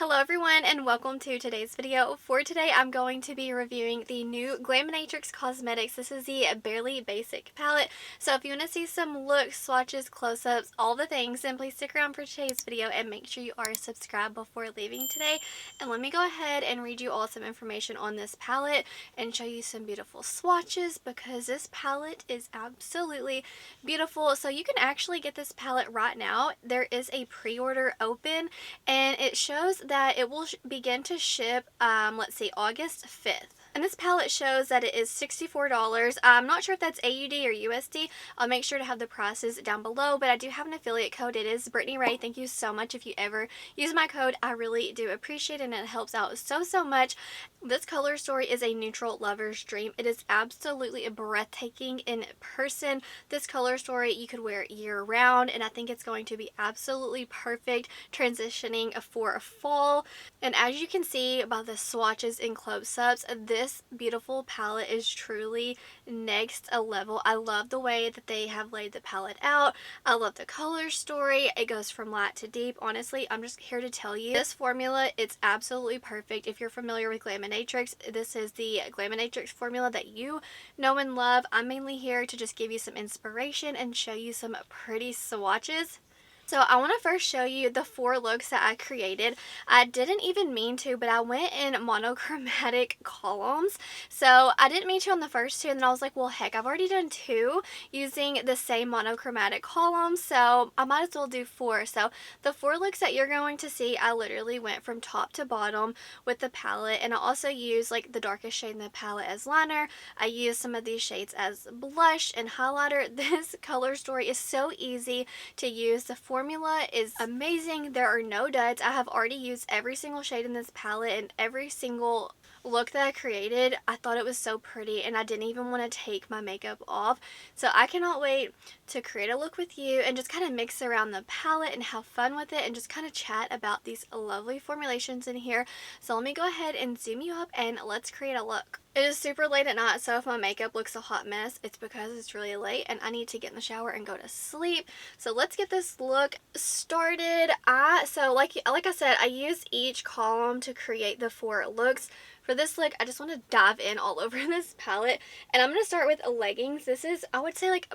Hello everyone and welcome to today's video. For today I'm going to be reviewing the new Glaminatrix Cosmetics. This is the Barely Basic palette. So if you want to see some looks, swatches, close-ups, all the things, then please stick around for today's video and make sure you are subscribed before leaving today. And let me go ahead and read you all some information on this palette and show you some beautiful swatches because this palette is absolutely beautiful. So you can actually get this palette right now. There is a pre-order open and it shows that it will begin to ship, let's see, August 5th. And this palette shows that it is $64. I'm not sure if that's AUD or USD. I'll make sure to have the prices down below, but I do have an affiliate code. It is BRITTANYRAE. Thank you so much if you ever use my code. I really do appreciate it and it helps out so much. This color story is a neutral lover's dream. It is absolutely breathtaking in person. This color story you could wear year round and I think it's going to be absolutely perfect transitioning for fall. And as you can see by the swatches and close-ups, this beautiful palette is truly next level. I love the way that they have laid the palette out. I love the color story. It goes from light to deep. Honestly, I'm just here to tell you this formula, it's absolutely perfect. If you're familiar with Glaminatrix, this is the Glaminatrix formula that you know and love. I'm mainly here to just give you some inspiration and show you some pretty swatches. So I want to first show you the 4 looks that I created. I didn't even mean to, but I went in monochromatic columns. So I didn't mean to on the first 2, and then I was like, well, heck, I've already done 2 using the same monochromatic columns, so I might as well do 4. So the 4 looks that you're going to see, I literally went from top to bottom with the palette, and I also used like the darkest shade in the palette as liner. I used some of these shades as blush and highlighter. This color story is so easy to use. The formula is amazing. There are no duds. I have already used every single shade in this palette and every single look that I created. I thought it was so pretty and I didn't even want to take my makeup off. So I cannot wait to create a look with you and just kind of mix around the palette and have fun with it and just kind of chat about these lovely formulations in here. So let me go ahead and zoom you up and let's create a look. It is super late at night, so if my makeup looks a hot mess, it's because it's really late and I need to get in the shower and go to sleep. So let's get this look started. Like I said, I use each column to create the 4 looks. For this look, I just want to dive in all over this palette, and I'm going to start with leggings. This is, I would say, like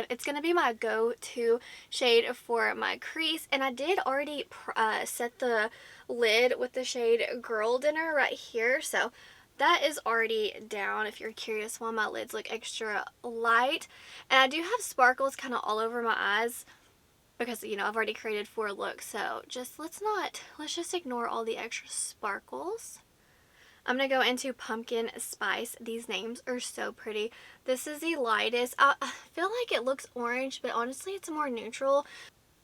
it's going to be my go-to shade for my crease, and I did already set the lid with the shade Girl Dinner right here, so that is already down if you're curious why my lids look extra light. And I do have sparkles kind of all over my eyes because, you know, I've already created 4 looks, so let's just ignore all the extra sparkles. I'm going to go into Pumpkin Spice. These names are so pretty. This is the lightest. I feel like it looks orange, but honestly it's more neutral.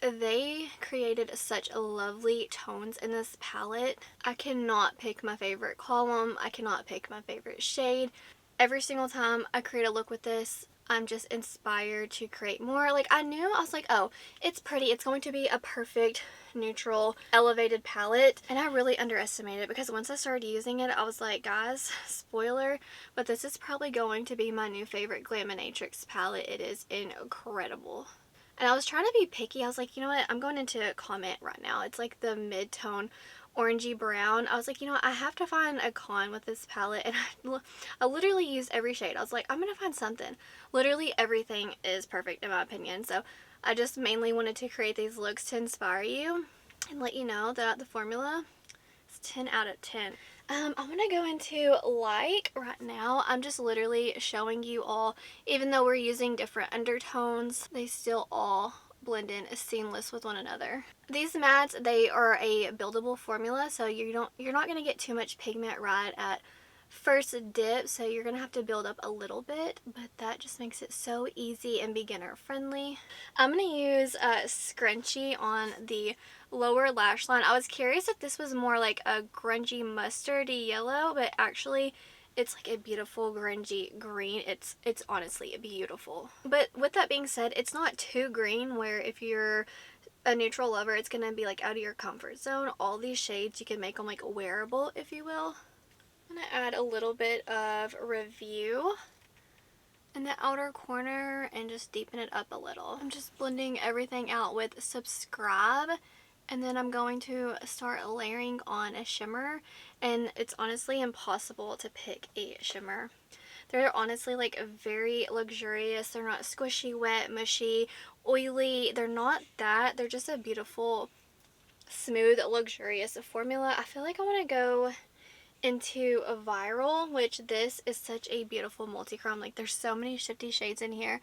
They created such lovely tones in this palette. I cannot pick my favorite column. I cannot pick my favorite shade. Every single time I create a look with this, I'm just inspired to create more. Like I was like, oh, it's pretty. It's going to be a perfect neutral elevated palette, and I really underestimated it because once I started using it, I was like, guys, spoiler, but this is probably going to be my new favorite Glaminatrix palette. It is incredible. And I was trying to be picky. I was like, you know what, I'm going into Comment right now. It's like the mid-tone orangey brown. I was like, you know what, I have to find a con with this palette, and I literally used every shade. I was like, I'm gonna find something. Literally everything is perfect in my opinion, so I just mainly wanted to create these looks to inspire you and let you know that the formula is 10 out of 10. I'm going to go into like right now. I'm just literally showing you all, even though we're using different undertones, they still all blend in seamless with one another. These mattes, they are a buildable formula, so you're not going to get too much pigment right at first dip, so you're gonna have to build up a little bit, but that just makes it so easy and beginner friendly. I'm gonna use a scrunchie on the lower lash line. I was curious if this was more like a grungy mustardy yellow, but actually it's like a beautiful grungy green. It's honestly beautiful. But with that being said, it's not too green where if you're a neutral lover, it's gonna be like out of your comfort zone. All these shades, you can make them like wearable, if you will. I'm going to add a little bit of Review in the outer corner and just deepen it up a little. I'm just blending everything out with Subscribe And then I'm going to start layering on a shimmer, and it's honestly impossible to pick a shimmer. They're honestly like very luxurious. They're not squishy, wet, mushy, oily. They're not that. They're just a beautiful, smooth, luxurious formula. I feel like I want to go into a viral, which this is such a beautiful multi-chrome. Like, there's so many shifty shades in here.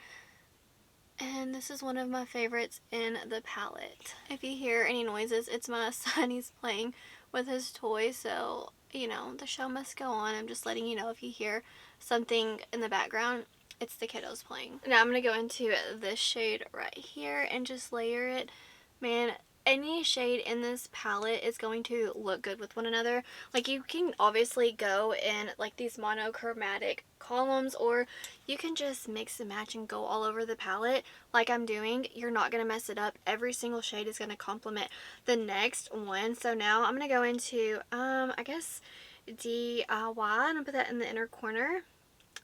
And this is one of my favorites in the palette. If you hear any noises, it's my son. He's playing with his toy, so, you know, the show must go on. I'm just letting you know if you hear something in the background, it's the kiddos playing. Now I'm going to go into this shade right here and just layer it. Man, any shade in this palette is going to look good with one another. Like, you can obviously go in like these monochromatic columns, or you can just mix and match and go all over the palette like I'm doing. You're not going to mess it up. Every single shade is going to complement the next one. So now I'm going to go into I guess DIY, and I'll put that in the inner corner,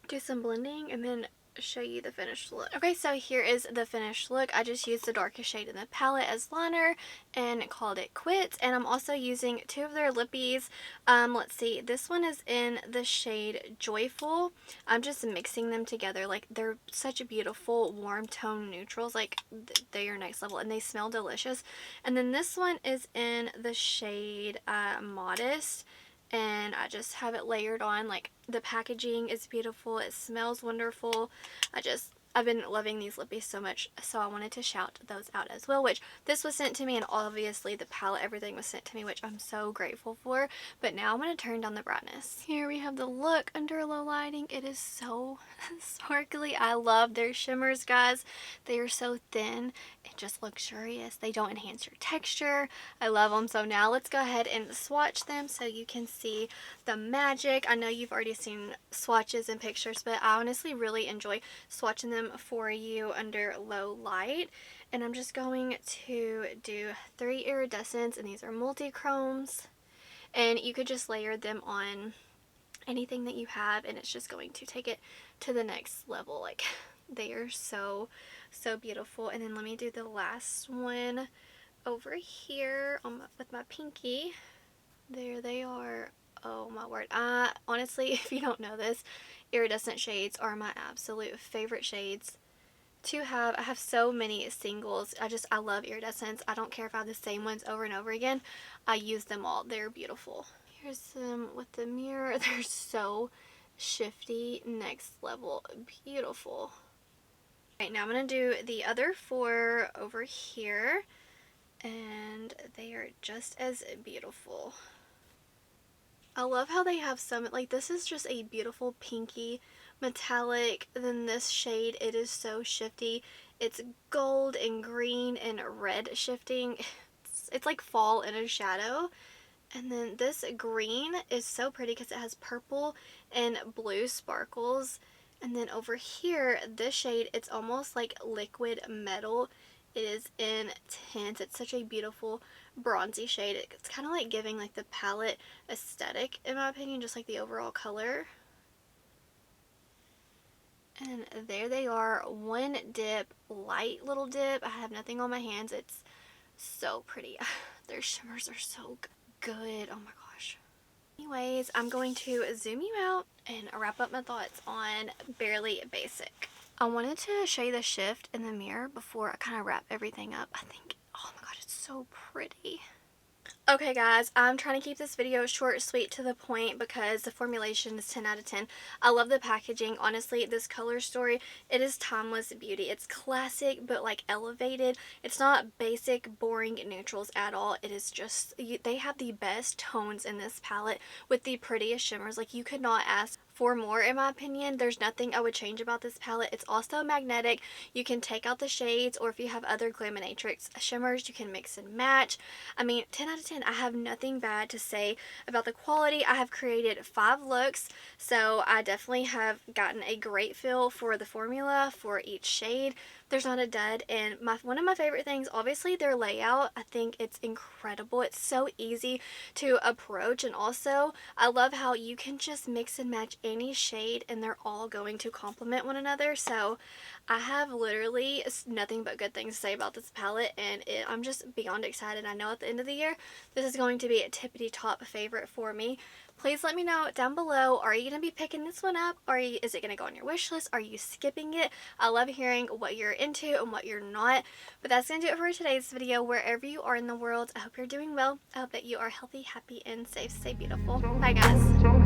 do some blending, and then show you the finished look. Okay, so here is the finished look. I just used the darkest shade in the palette as liner and called it quits. And I'm also using two of their lippies. Let's see, this one is in the shade Joyful. I'm just mixing them together. Like, they're such beautiful warm tone neutrals. Like, they are next level and they smell delicious. And then this one is in the shade Modest, and I just have it layered on. Like, the packaging is beautiful, it smells wonderful. I've been loving these lippies so much, so I wanted to shout those out as well, which this was sent to me, and obviously the palette, everything was sent to me, which I'm so grateful for. But now I'm going to turn down the brightness. Here we have the look under low lighting. It is so sparkly. I love their shimmers, guys. They are so thin and just luxurious. They don't enhance your texture. I love them. So now let's go ahead and swatch them so you can see the magic. I know you've already seen swatches and pictures, but I honestly really enjoy swatching them for you under low light. And I'm just going to do 3 iridescents, and these are multi-chromes, and you could just layer them on anything that you have, and it's just going to take it to the next level. Like, they are so beautiful. And then let me do the last one over here with my pinky. There they are. Oh my word. Honestly, if you don't know this, iridescent shades are my absolute favorite shades to have. I have so many singles. I love iridescents. I don't care if I have the same ones over and over again. I use them all. They're beautiful. Here's them with the mirror. They're so shifty. Next level. Beautiful. Right, now I'm going to do the other 4 over here, and they are just as beautiful. I love how they have some, like, this is just a beautiful pinky metallic. Then this shade, it is so shifty. It's gold and green and red shifting. It's like fall in a shadow. And then this green is so pretty because it has purple and blue sparkles. And then over here, this shade, it's almost like liquid metal. It is intense. It's such a beautiful bronzy shade. It's kind of like giving like the palette aesthetic, in my opinion, just like the overall color. And there they are. One dip, light little dip. I have nothing on my hands. It's so pretty. Their shimmers are so good. Oh my gosh. Anyways, I'm going to zoom you out and wrap up my thoughts on Barely Basic. I wanted to show you the shift in the mirror before I kind of wrap everything up. I think, oh my god, it's so pretty. Okay guys, I'm trying to keep this video short, sweet, to the point because the formulation is 10 out of 10. I love the packaging. Honestly, this color story, it is timeless beauty. It's classic but like elevated. It's not basic, boring neutrals at all. It is just, they have the best tones in this palette with the prettiest shimmers. Like, you could not ask for more, in my opinion. There's nothing I would change about this palette. It's also magnetic. You can take out the shades, or if you have other Glaminatrix shimmers, you can mix and match. I mean, 10 out of 10. I have nothing bad to say about the quality. I have created 5 looks, so I definitely have gotten a great feel for the formula for each shade. There's not a dud. And one of my favorite things, obviously, their layout. I think it's incredible. It's so easy to approach, and also I love how you can just mix and match any shade and they're all going to complement one another. So I have literally nothing but good things to say about this palette, and I'm just beyond excited. I know at the end of the year this is going to be a tippity top favorite for me. Please let me know down below, are you going to be picking this one up? Is it going to go on your wish list? Are you skipping it? I love hearing what you're into and what you're not. But that's going to do it for today's video. Wherever you are in the world, I hope you're doing well. I hope that you are healthy, happy, and safe. Stay beautiful. Bye, guys.